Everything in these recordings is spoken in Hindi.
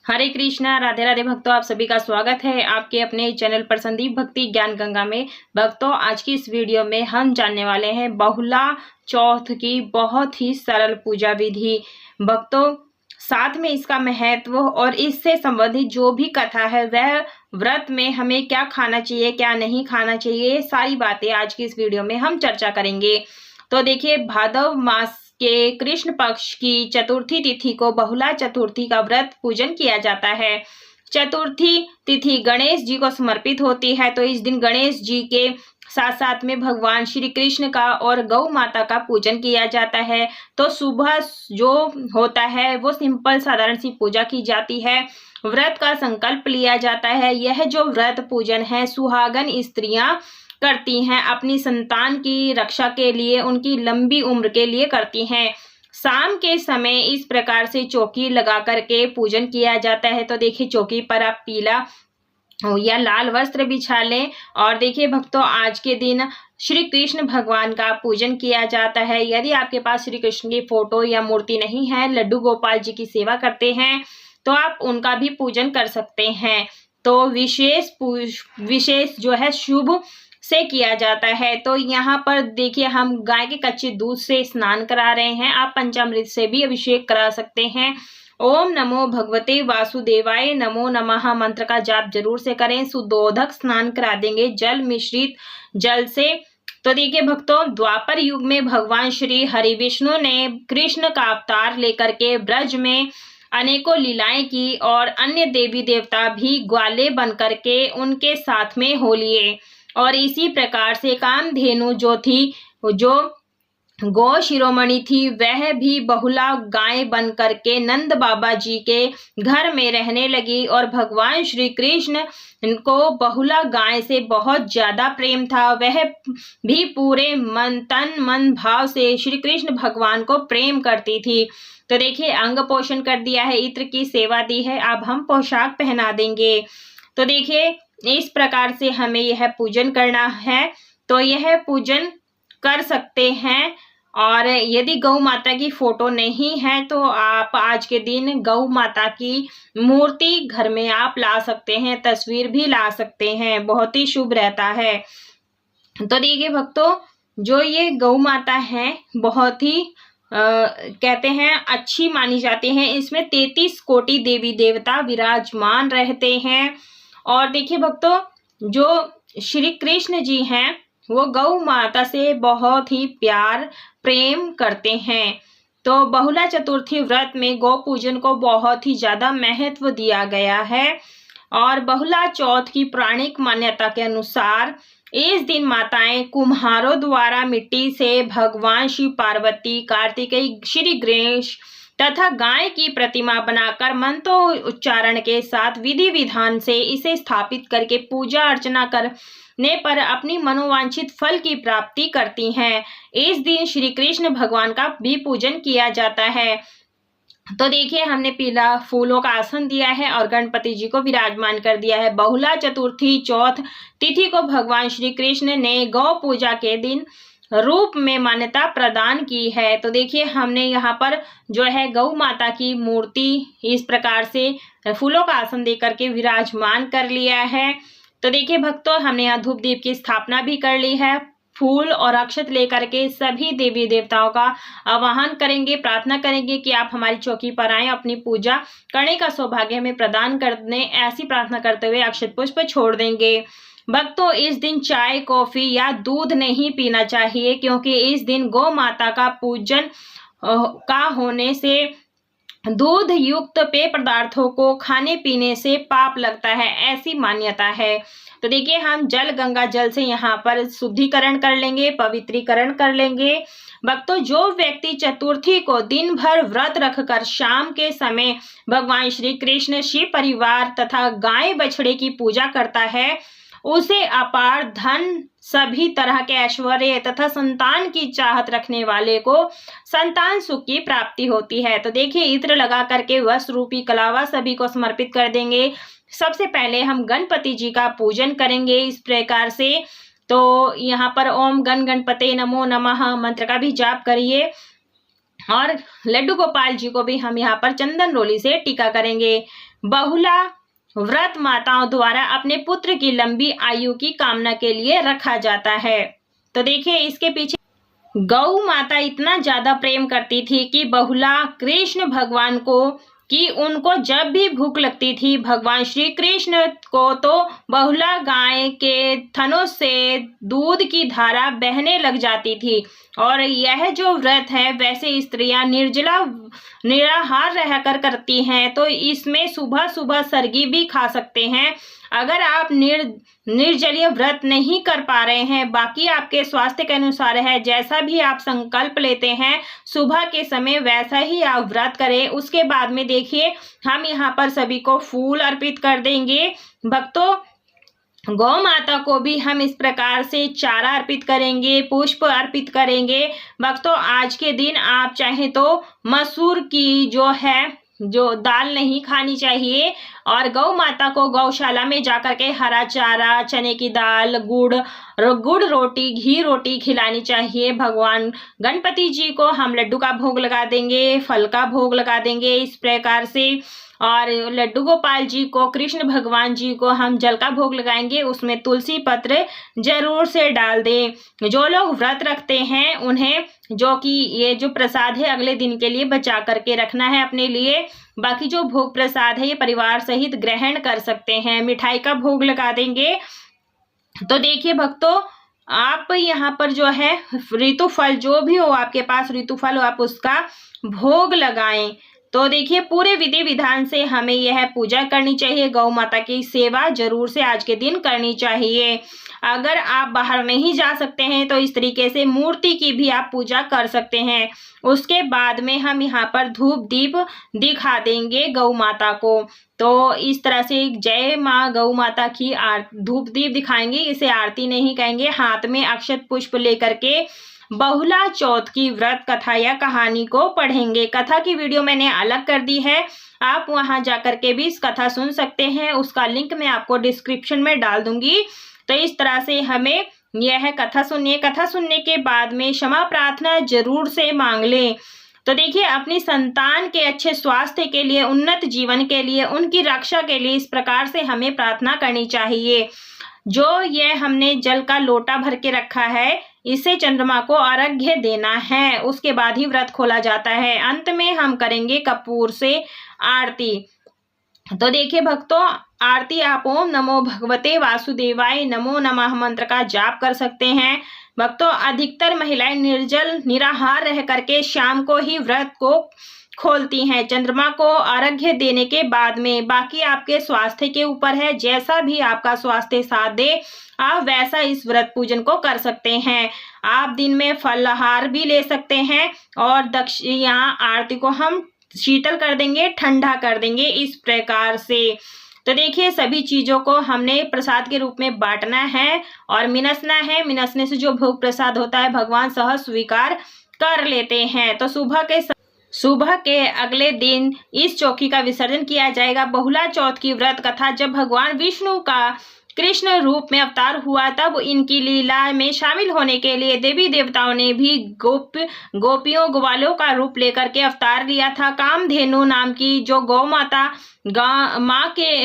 हरे कृष्णा, राधे राधे भक्तों, आप सभी का स्वागत है आपके अपने चैनल पर संदीप भक्ति ज्ञान गंगा में। भक्तों, आज की इस वीडियो में हम जानने वाले हैं बहुला चौथ की बहुत ही सरल पूजा विधि। भक्तों, साथ में इसका महत्व और इससे संबंधित जो भी कथा है वह व्रत में हमें क्या खाना चाहिए, क्या नहीं खाना चाहिए, सारी बातें आज की इस वीडियो में हम चर्चा करेंगे। तो देखिए, भादव मास के कृष्ण पक्ष की चतुर्थी तिथि को बहुला चतुर्थी का व्रत पूजन किया जाता है। चतुर्थी तिथि गणेश जी को समर्पित होती है, तो इस दिन गणेश जी के साथ साथ में भगवान श्री कृष्ण का और गौ माता का पूजन किया जाता है। तो सुबह जो होता है वो सिंपल साधारण सी पूजा की जाती है, व्रत का संकल्प लिया जाता है। यह जो व्रत पूजन है सुहागन स्त्रियां करती हैं, अपनी संतान की रक्षा के लिए, उनकी लंबी उम्र के लिए करती हैं। शाम के समय इस प्रकार से चौकी लगा करके पूजन किया जाता है। तो देखिए, चौकी पर आप पीला या लाल वस्त्र बिछा लें। और देखिए भक्तों, आज के दिन श्री कृष्ण भगवान का पूजन किया जाता है। यदि आपके पास श्री कृष्ण की फोटो या मूर्ति नहीं है, लड्डू गोपाल जी की सेवा करते हैं, तो आप उनका भी पूजन कर सकते हैं। तो विशेष जो है शुभ से किया जाता है। तो यहाँ पर देखिए, हम गाय के कच्चे दूध से स्नान करा रहे हैं। आप पंचामृत से भी अभिषेक करा सकते हैं। ओम नमो भगवते वासुदेवाय नमो नमः मंत्र का जाप जरूर से करें। सुदोधक स्नान करा देंगे जल मिश्रित जल से। तो देखिए भक्तों, द्वापर युग में भगवान श्री हरि विष्णु ने कृष्ण का अवतार लेकर के ब्रज में अनेकों लीलाएं की और अन्य देवी देवता भी ग्वाले बन करके उनके साथ में हो लिए। और इसी प्रकार से कामधेनु जो थी, जो गौ शिरोमणि थी, वह भी बहुला गाय बन करके नंद बाबा जी के घर में रहने लगी। और भगवान श्री कृष्ण को बहुला गाय से बहुत ज्यादा प्रेम था। वह भी पूरे तन मन भाव से श्री कृष्ण भगवान को प्रेम करती थी। तो देखिए, अंग पोषण कर दिया है, इत्र की सेवा दी है, अब हम पोशाक पहना देंगे। तो देखिए, इस प्रकार से हमें यह पूजन करना है। तो यह पूजन कर सकते हैं। और यदि गौ माता की फोटो नहीं है तो आप आज के दिन गौ माता की मूर्ति घर में आप ला सकते हैं, तस्वीर भी ला सकते हैं, बहुत ही शुभ रहता है। तो देखिए भक्तों, जो ये गौ माता है बहुत ही कहते हैं अच्छी मानी जाती हैं। इसमें 33 कोटि देवी देवता विराजमान रहते हैं। और देखिए भक्तों, जो श्री कृष्ण जी हैं वो गौ माता से बहुत ही प्यार प्रेम करते हैं। तो बहुला चतुर्थी व्रत में गौ पूजन को बहुत ही ज्यादा महत्व दिया गया है। और बहुला चौथ की पौराणिक मान्यता के अनुसार इस दिन माताएं कुम्हारों द्वारा मिट्टी से भगवान शिव पार्वती, कार्तिकेय, श्री गणेश तथा गाय की प्रतिमा बनाकर मंत्र उच्चारण के साथ विधि विधान से इसे स्थापित करके पूजा अर्चना करने पर अपनी मनोवांछित फल की प्राप्ति करती हैं। इस दिन श्री कृष्ण भगवान का भी पूजन किया जाता है। तो देखिए, हमने पीला फूलों का आसन दिया है और गणपति जी को विराजमान कर दिया है। बहुला चतुर्थी चौथ तिथि को भगवान श्री कृष्ण ने गौ पूजा के दिन रूप में मान्यता प्रदान की है। तो देखिए, हमने यहाँ पर जो है गौ माता की मूर्ति इस प्रकार से फूलों का आसन देकर के विराजमान कर लिया है। तो देखिए भक्तों, हमने यहाँ धूप दीप की स्थापना भी कर ली है। फूल और अक्षत लेकर के सभी देवी देवताओं का आवाहन करेंगे, प्रार्थना करेंगे कि आप हमारी चौकी पर आएं, अपनी पूजा करने का सौभाग्य हमें प्रदान कर दें। ऐसी प्रार्थना करते हुए अक्षत पुष्प छोड़ देंगे। भक्तों, इस दिन चाय, कॉफी या दूध नहीं पीना चाहिए, क्योंकि इस दिन गौ माता का पूजन का होने से दूध युक्त पेय पदार्थों को खाने पीने से पाप लगता है, ऐसी मान्यता है। तो देखिए, हम जल गंगा जल से यहाँ पर शुद्धिकरण कर लेंगे, पवित्रीकरण कर लेंगे। भक्तों, जो व्यक्ति चतुर्थी को दिन भर व्रत रखकर शाम के समय भगवान श्री कृष्ण, शिव परिवार तथा गाय बछड़े की पूजा करता है, उसे अपार धन, सभी तरह के ऐश्वर्य तथा संतान की चाहत रखने वाले को संतान सुख की प्राप्ति होती है। तो देखिए, इत्र लगा करके वस्त्र रूपी कलावा सभी को समर्पित कर देंगे। सबसे पहले हम गणपति जी का पूजन करेंगे इस प्रकार से। तो यहाँ पर ओम गण गणपते नमो नमः मंत्र का भी जाप करिए। और लड्डू गोपाल जी को भी हम यहाँ पर चंदन रोली से टीका करेंगे। बहुला व्रत माताओं द्वारा अपने पुत्र की लंबी आयु की कामना के लिए रखा जाता है। तो देखिए इसके पीछे गौ माता इतना ज्यादा प्रेम करती थी कि बहुला कृष्ण भगवान को कि उनको जब भी भूख लगती थी भगवान श्री कृष्ण को तो बहुला गाय के थनों से दूध की धारा बहने लग जाती थी। और यह जो व्रत है वैसे स्त्रियां निर्जला निराहार रहकर करती हैं, तो इसमें सुबह सुबह सरगी भी खा सकते हैं। अगर आप निर्जलीय व्रत नहीं कर पा रहे हैं, बाकी आपके स्वास्थ्य के अनुसार है, जैसा भी आप संकल्प लेते हैं सुबह के समय वैसा ही आप व्रत करें। उसके बाद में देखिए हम यहाँ पर सभी को फूल अर्पित कर देंगे। भक्तों, गौ माता को भी हम इस प्रकार से चारा अर्पित करेंगे, पुष्प अर्पित करेंगे। भक्तों, आज के दिन आप चाहे तो मसूर की जो दाल नहीं खानी चाहिए और गौ माता को गौशाला में जाकर के हरा चारा, चने की दाल, गुड़ रोटी, घी रोटी खिलानी चाहिए। भगवान गणपति जी को हम लड्डू का भोग लगा देंगे, फल का भोग लगा देंगे इस प्रकार से। और लड्डू गोपाल जी को, कृष्ण भगवान जी को हम जल का भोग लगाएंगे, उसमें तुलसी पत्र जरूर से डाल दें। जो लोग व्रत रखते हैं उन्हें जो कि ये जो प्रसाद है अगले दिन के लिए बचा करके रखना है अपने लिए। बाकी जो भोग प्रसाद है ये परिवार सहित ग्रहण कर सकते हैं। मिठाई का भोग लगा देंगे। तो देखिए भक्तों, आप यहाँ पर जो है ऋतु फल जो भी हो आपके पास ऋतु फल हो आप उसका भोग लगाएं। तो देखिए पूरे विधि विधान से हमें यह पूजा करनी चाहिए। गौ माता की सेवा जरूर से आज के दिन करनी चाहिए। अगर आप बाहर नहीं जा सकते हैं तो इस तरीके से मूर्ति की भी आप पूजा कर सकते हैं। उसके बाद में हम यहाँ पर धूप दीप दिखा देंगे गौ माता को। तो इस तरह से जय माँ गौ माता की धूप दीप दिखाएंगे, इसे आरती नहीं कहेंगे। हाथ में अक्षत पुष्प लेकर के बहुला चौथ की व्रत कथा या कहानी को पढ़ेंगे। कथा की वीडियो मैंने अलग कर दी है, आप वहां जाकर के भी इस कथा सुन सकते हैं, उसका लिंक मैं आपको डिस्क्रिप्शन में डाल दूंगी। तो इस तरह से हमें यह कथा सुनिए। कथा सुनने के बाद में क्षमा प्रार्थना जरूर से मांग लें। तो देखिए अपनी संतान के अच्छे स्वास्थ्य के लिए, उन्नत जीवन के लिए, उनकी रक्षा के लिए इस प्रकार से हमें प्रार्थना करनी चाहिए। जो ये हमने जल का लोटा भर के रखा है इसे चंद्रमा को अर्घ्य देना है, उसके बाद ही व्रत खोला जाता है। अंत में हम करेंगे कपूर से आरती। तो देखिए भक्तों, आरती आप ओम नमो भगवते वासुदेवाय नमो नमः मंत्र का जाप कर सकते हैं। भक्तों, अधिकतर महिलाएं निर्जल निराहार रह करके शाम को ही व्रत को खोलती हैं चंद्रमा को अर्घ्य देने के बाद में। बाकी आपके स्वास्थ्य के ऊपर है, जैसा भी आपका स्वास्थ्य साथ दे आप वैसा इस व्रत पूजन को कर सकते हैं। आप दिन में फलाहार भी ले सकते हैं और यहाँ आरती को हम शीतल कर देंगे, ठंडा कर देंगे इस प्रकार से। तो देखिए सभी चीजों को हमने प्रसाद के रूप में बांटना है और मिनसना है। मिनसने से जो भोग प्रसाद होता है भगवान सहज स्वीकार कर लेते हैं। तो सुबह के अगले दिन इस चौकी का विसर्जन किया जाएगा। बहुला चौथ की व्रत कथा जब भगवान विष्णु का कृष्ण रूप में अवतार हुआ तब इनकी लीला में शामिल होने के लिए देवी देवताओं ने भी गोपियों ग्वालों का रूप लेकर के अवतार लिया था। कामधेनु नाम की जो गौ माता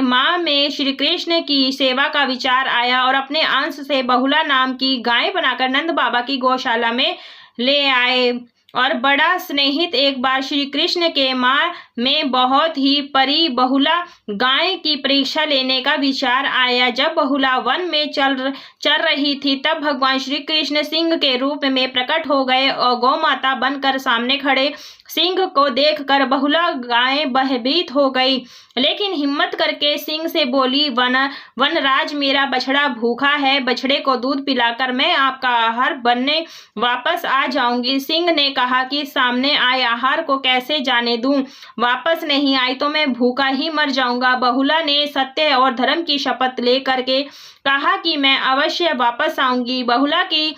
माँ में श्री कृष्ण की सेवा का विचार आया और अपने अंश से बहुला नाम की गाय बनाकर नंद बाबा की गौशाला में ले आए। और बड़ा स्नेहित एक बार श्री कृष्ण के माँ में बहुत ही परी बहुला गाय की परीक्षा लेने का विचार आया। जब बहुला वन में चल रही थी तब भगवान श्री कृष्ण सिंह के रूप में प्रकट हो गए और गौ माता बनकर सामने खड़े। सिंह को देखकर बहुला गाय भयभीत हो गई, लेकिन हिम्मत करके सिंह से बोली, वनराज मेरा बछड़ा भूखा है, बछड़े को दूध पिलाकर मैं आपका आहार बनने वापस आ जाऊंगी। सिंह ने कहा कि सामने आए आहार को कैसे जाने दूं, वापस नहीं आई तो मैं भूखा ही मर जाऊंगा। बहुला ने सत्य और धर्म की शपथ लेकर के कहा कि मैं अवश्य वापस आऊंगी। बहुला की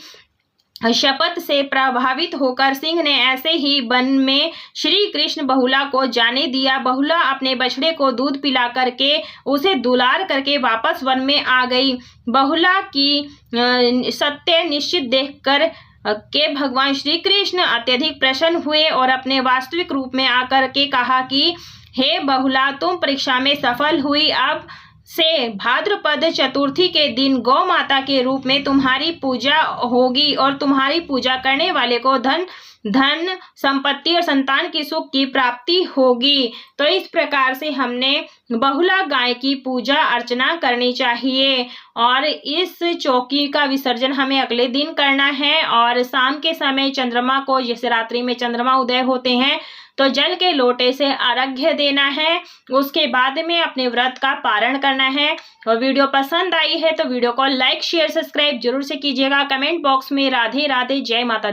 शपथ से प्रभावित होकर सिंह ने ऐसे ही वन में श्री कृष्ण बहुला को जाने दिया। बहुला अपने बछड़े को दूध पिला करके उसे दुलार करके वापस वन में आ गई। बहुला की सत्य निश्चित देखकर के भगवान श्री कृष्ण अत्यधिक प्रसन्न हुए और अपने वास्तविक रूप में आकर के कहा कि हे बहुला, तुम परीक्षा में सफल हुई। अब से भाद्रपद चतुर्थी के दिन गौ माता के रूप में तुम्हारी पूजा होगी और तुम्हारी पूजा करने वाले को धन संपत्ति और संतान की सुख की प्राप्ति होगी। तो इस प्रकार से हमने बहुला गाय की पूजा अर्चना करनी चाहिए और इस चौकी का विसर्जन हमें अगले दिन करना है। और शाम के समय चंद्रमा को, जैसे रात्रि में चंद्रमा उदय होते हैं, तो जल के लोटे से अर्घ्य देना है। उसके बाद में अपने व्रत का पारण करना है। और वीडियो पसंद आई है तो वीडियो को लाइक शेयर सब्सक्राइब जरूर से कीजिएगा। कमेंट बॉक्स में राधे राधे, जय माता दी।